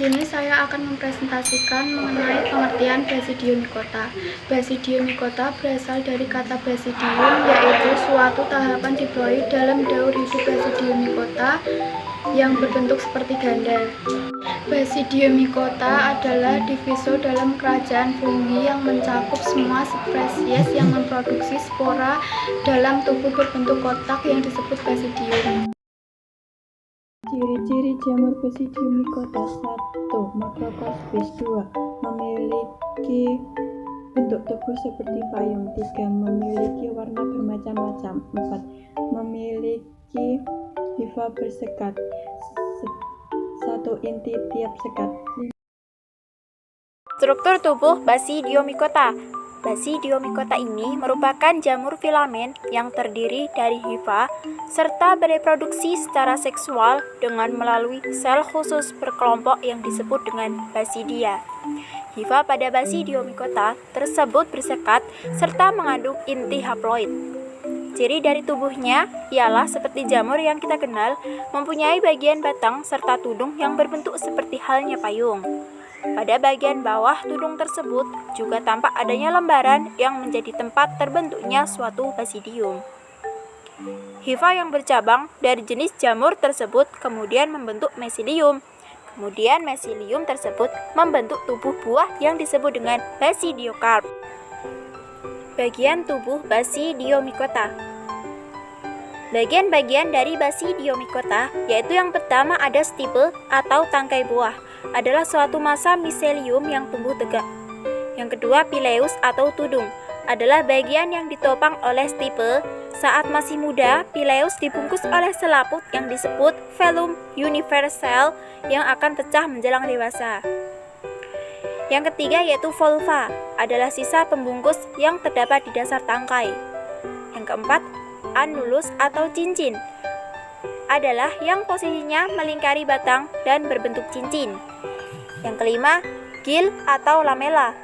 sini saya akan mempresentasikan mengenai pengertian basidiomycota. Basidiomycota berasal dari kata basidium, yaitu suatu tahapan diploid dalam daur hidup Basidiomycota yang berbentuk seperti ganda. Basidiomycota adalah diviso dalam kerajaan fungi yang mencakup semua spesies yang memproduksi spora dalam tubuh berbentuk kotak yang disebut basidium. Ciri-ciri jamur Basidiomycota: 1. Makrokospis. 2. Memiliki bentuk tubuh seperti payung. 3. Memiliki warna bermacam-macam. 4. Memiliki hifa bersekat 1 inti tiap sekat. Struktur tubuh Basidiomycota. Basidiomycota ini merupakan jamur filamen yang terdiri dari hifa serta bereproduksi secara seksual dengan melalui sel khusus berkelompok yang disebut dengan basidia. Hifa pada Basidiomycota tersebut bersekat serta mengandung inti haploid. Ciri dari tubuhnya ialah seperti jamur yang kita kenal, mempunyai bagian batang serta tudung yang berbentuk seperti halnya payung. Pada bagian bawah tudung tersebut juga tampak adanya lembaran yang menjadi tempat terbentuknya suatu basidium. Hifa yang bercabang dari jenis jamur tersebut kemudian membentuk mesilium. Kemudian mesilium tersebut membentuk tubuh buah yang disebut dengan basidiokarp. Bagian tubuh Basidiomycota. Bagian-bagian dari Basidiomycota, yaitu yang pertama ada stipe atau tangkai buah, adalah suatu massa miselium yang tumbuh tegak. Yang kedua, pileus atau tudung, adalah bagian yang ditopang oleh stipe. Saat masih muda, pileus dibungkus oleh selaput yang disebut velum universal yang akan pecah menjelang dewasa. Yang ketiga yaitu volva, adalah sisa pembungkus yang terdapat di dasar tangkai. Yang keempat, annulus atau cincin, adalah yang posisinya melingkari batang dan berbentuk cincin. Yang kelima, gil atau lamela,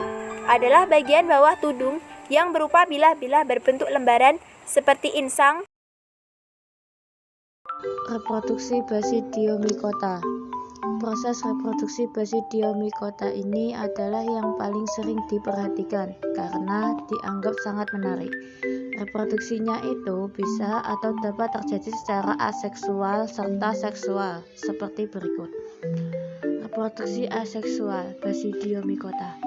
adalah bagian bawah tudung yang berupa bilah-bilah berbentuk lembaran seperti insang. Reproduksi Basidiomycota. Proses reproduksi Basidiomycota ini adalah yang paling sering diperhatikan karena dianggap sangat menarik. Reproduksinya itu bisa atau dapat terjadi secara aseksual serta seksual seperti berikut. Reproduksi aseksual Basidiomycota.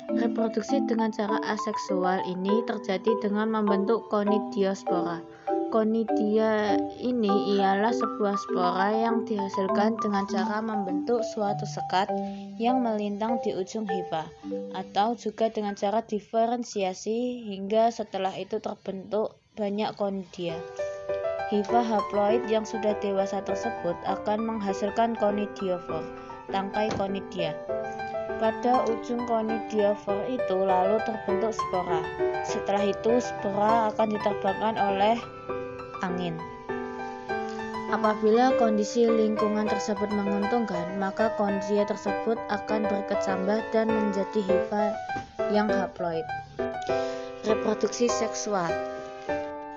Reproduksi dengan cara aseksual ini terjadi dengan membentuk konidiospora. Konidia ini ialah sebuah spora yang dihasilkan dengan cara membentuk suatu sekat yang melintang di ujung hifa, atau juga dengan cara diferensiasi hingga setelah itu terbentuk banyak konidia. Hifa haploid yang sudah dewasa tersebut akan menghasilkan konidiofor, tangkai konidia. Pada ujung konidiofor itu lalu terbentuk spora. Setelah itu spora akan diterbangkan oleh angin. Apabila kondisi lingkungan tersebut menguntungkan, maka kondisi tersebut akan berkecambah dan menjadi hifa yang haploid. Reproduksi seksual.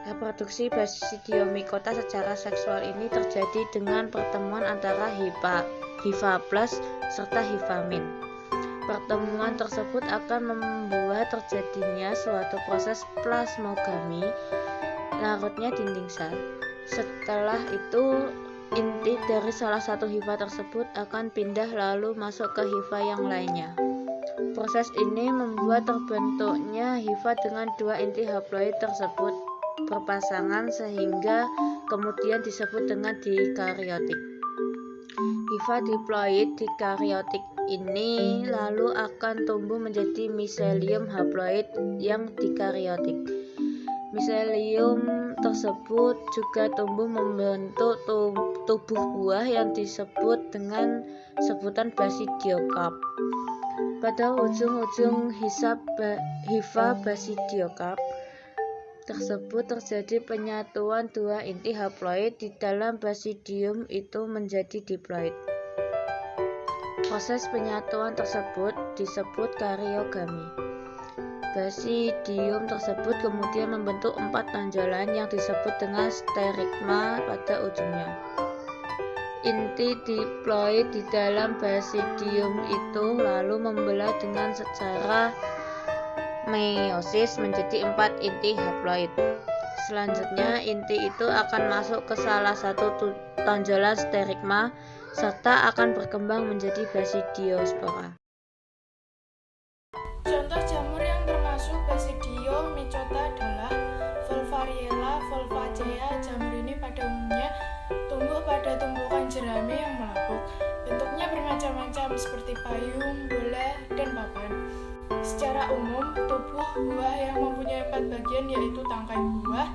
Reproduksi Basidiomycota secara seksual ini terjadi dengan pertemuan antara hifa plus serta hifa min. Pertemuan tersebut akan membuat terjadinya suatu proses plasmogami, larutnya dinding sel. Setelah itu, inti dari salah satu hifa tersebut akan pindah lalu masuk ke hifa yang lainnya. Proses ini membuat terbentuknya hifa dengan dua inti haploid tersebut berpasangan sehingga kemudian disebut dengan dikaryotik. Hifa diploid dikaryotik ini lalu akan tumbuh menjadi miselium haploid yang dikaryotik. Miselium tersebut juga tumbuh membentuk tubuh buah yang disebut dengan sebutan basidiokarp. Pada ujung-ujung hifa basidiokarp tersebut terjadi penyatuan dua inti haploid di dalam basidium itu menjadi diploid. Proses penyatuan tersebut disebut karyogami. Basidium tersebut kemudian membentuk 4 tonjolan yang disebut dengan sterigma pada ujungnya. inti diploid di dalam basidium itu lalu membelah dengan secara meiosis menjadi 4 inti haploid. Selanjutnya, inti itu akan masuk ke salah satu tonjolan sterigma serta akan berkembang menjadi basidiospora. Contoh jamur yang termasuk Basidiomycota adalah Volvariella volvacea. Jamur ini pada umumnya tumbuh pada tumpukan jerami yang melapuk. Bentuknya bermacam-macam seperti payung, bola, dan papan. Secara umum, tubuh buah yang mempunyai 4 bagian yaitu tangkai buah,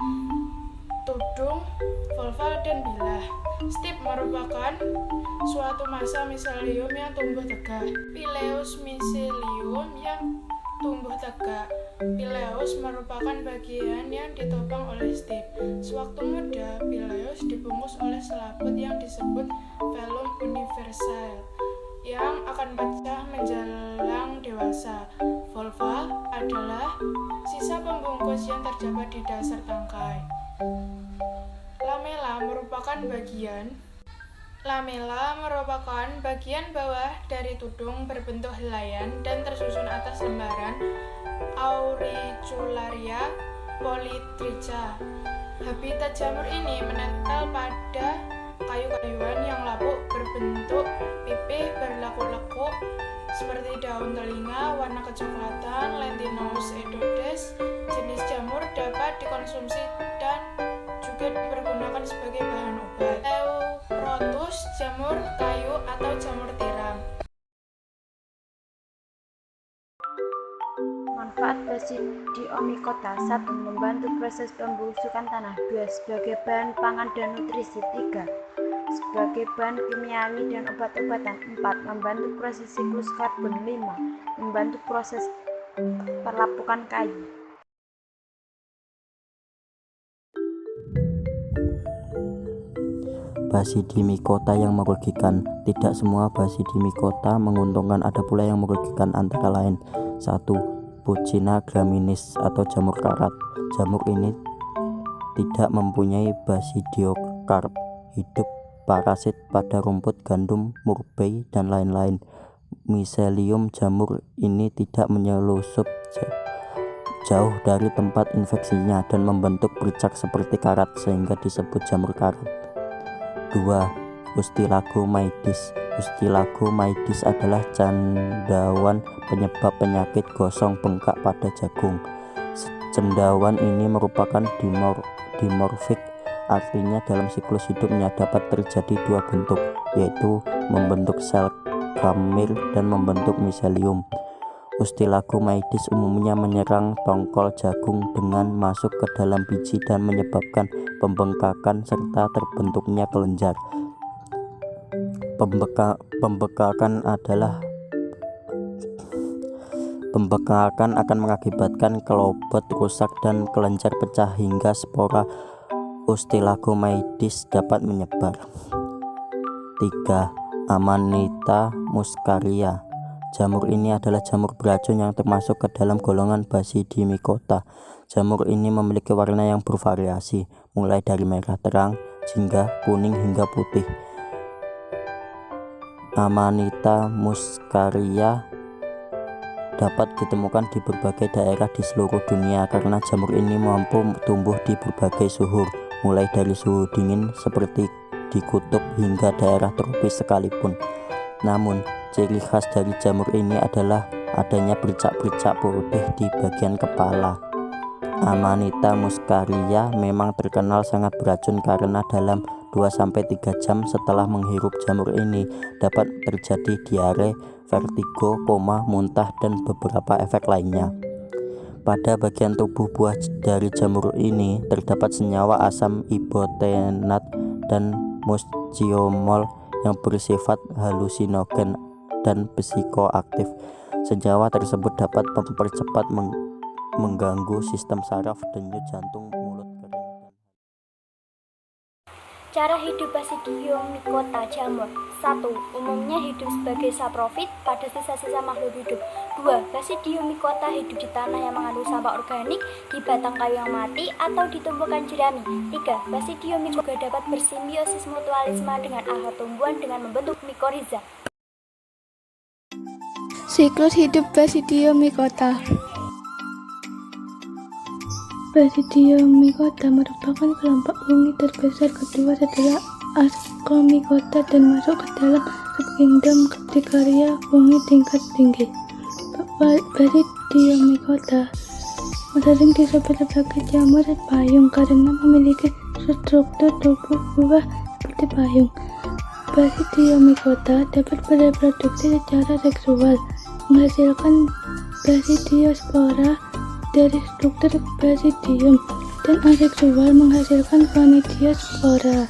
tudung, volva, dan bilah. Stip merupakan suatu massa miselium yang tumbuh tegak. Pileus miselium yang tumbuh tegak. Pileus merupakan bagian yang ditopang oleh stip. Sewaktu muda, pileus dibungkus oleh selaput yang disebut velum universal yang akan pecah menjelang dewasa. Volva adalah sisa pembungkus yang terdapat di dasar tangkai. Lamela merupakan bagian bawah dari tudung berbentuk helaian dan tersusun atas lembaran Auricularia polytricha. Habitat jamur ini menempel pada kayu-kayuan yang lapuk berbentuk pipih berlekuk-lekuk seperti daun telinga warna kecoklatan Lentinus edodes. Jenis jamur dapat dikonsumsi dan juga dipergunakan sebagai bahan obat. Pleurotus, jamur kayu atau jamur tiram. Manfaat Basidiomycota: 1. Membantu proses pembusukan tanah. 2. Sebagai bahan pangan dan nutrisi. 3. Sebagai bahan kimiawi dan obat-obatan. 4. Membantu proses siklus karbon. 5. Membantu proses perlapukan kayu. Basidiomycota yang merugikan. Tidak semua Basidiomycota menguntungkan, ada pula yang merugikan, antara lain 1. Bucina graminis atau jamur karat. Jamur ini tidak mempunyai basidiokarp, hidup parasit pada rumput, gandum, murbei, dan lain-lain. Miselium jamur ini tidak menyelusup jauh dari tempat infeksinya dan membentuk bercak seperti karat sehingga disebut jamur karat. 2. Ustilagomydes. Ustilagomydes adalah cendawan penyebab penyakit gosong bengkak pada jagung. Cendawan ini merupakan dimorfik, artinya dalam siklus hidupnya dapat terjadi 2 bentuk, yaitu membentuk sel gamir dan membentuk miselium. Ustilagomydes umumnya menyerang tongkol jagung dengan masuk ke dalam biji dan menyebabkan pembengkakan serta terbentuknya kelenjar. Pembengkakan akan mengakibatkan kelobot rusak dan kelenjar pecah hingga spora Ustilagomydes dapat menyebar. 3. Amanita muscaria. Jamur ini adalah jamur beracun yang termasuk ke dalam golongan Basidiomycota. Jamur ini memiliki warna yang bervariasi, mulai dari merah terang, jingga, kuning hingga putih. Amanita muscaria dapat ditemukan di berbagai daerah di seluruh dunia karena jamur ini mampu tumbuh di berbagai suhu, mulai dari suhu dingin seperti di kutub hingga daerah tropis sekalipun. Namun, ciri khas dari jamur ini adalah adanya bercak-bercak putih di bagian kepala. Amanita muscaria memang terkenal sangat beracun karena dalam 2-3 jam setelah menghirup jamur ini dapat terjadi diare, vertigo, koma, muntah, dan beberapa efek lainnya. Pada bagian tubuh buah dari jamur ini terdapat senyawa asam ibotenat dan muscimol yang bersifat halusinogen dan psikoaktif. Senyawa tersebut dapat mempercepat mengganggu sistem saraf, denyut jantung, mulut kering. Cara hidup Basidiomycota jamur. 1. Umumnya hidup sebagai saprofit pada sisa-sisa makhluk hidup. 2. Basidiomycota hidup di tanah yang mengandung sampah organik, di batang kayu yang mati, atau di tumpukan jerami. 3. Basidiomycota dapat bersimbiosis mutualisme dengan akar tumbuhan dengan membentuk mikoriza. Siklus hidup Basidiomycota. Basidiomycota merupakan kelompok fungi terbesar kedua setelah Ascomycota dan masuk ke dalam subkingdom Urticaria, fungi tingkat tinggi. Basidiomycota sering disebut sebagai jamur payung karena memiliki struktur tubuh buah seperti payung. Basidiomycota dapat bereproduksi secara seksual, menghasilkan basidiospora dari struktur basidium, dan aseksual menghasilkan conidiospora.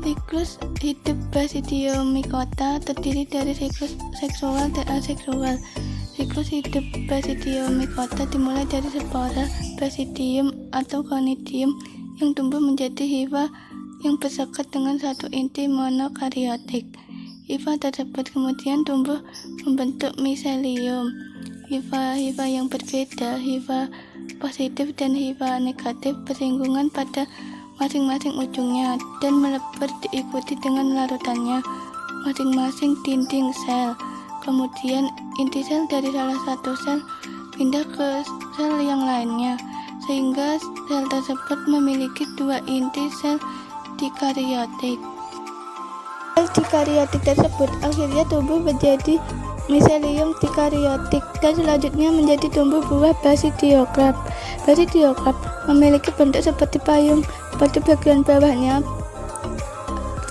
Siklus hidup Basidiomycota terdiri dari siklus seksual dan aseksual. Siklus hidup Basidiomycota dimulai dari spora basidium atau conidium yang tumbuh menjadi hifa yang bersekat dengan satu inti monokaryotik. Hifa tersebut kemudian tumbuh membentuk miselium. Hifa yang berbeda, hifa positif dan hifa negatif, bersinggungan pada masing-masing ujungnya dan melebar diikuti dengan larutannya masing-masing dinding sel. Kemudian inti sel dari salah satu sel pindah ke sel yang lainnya, sehingga sel tersebut memiliki dua inti sel dikaryotik. Sel dikaryotik tersebut akhirnya tumbuh menjadi miselium dikaryotik dan selanjutnya menjadi tumbuh buah basidiokarp. Basidiokarp memiliki bentuk seperti payung. Pada bagian bawahnya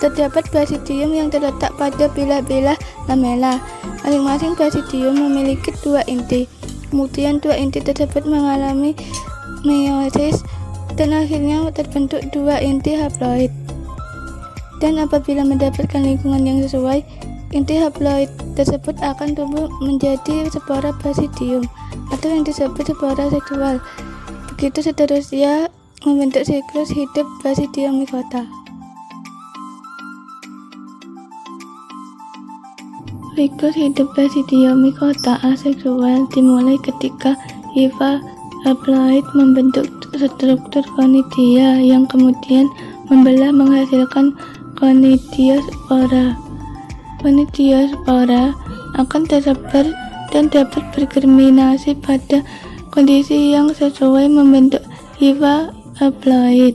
terdapat basidium yang terletak pada bilah-bilah lamela. Masing-masing basidium memiliki dua inti. Kemudian dua inti tersebut mengalami meiosis dan akhirnya terbentuk dua inti haploid. Dan apabila mendapatkan lingkungan yang sesuai, inti haploid tersebut akan tumbuh menjadi spora basidium atau yang disebut spora seksual. Begitu seterusnya membentuk siklus hidup Basidiomycota. Siklus hidup Basidiomycota aseksual dimulai ketika hifa haploid membentuk struktur conidia yang kemudian membelah menghasilkan conidiospora. Conidiospora akan tersebar dan dapat bergerminasi pada kondisi yang sesuai membentuk hifa haploid.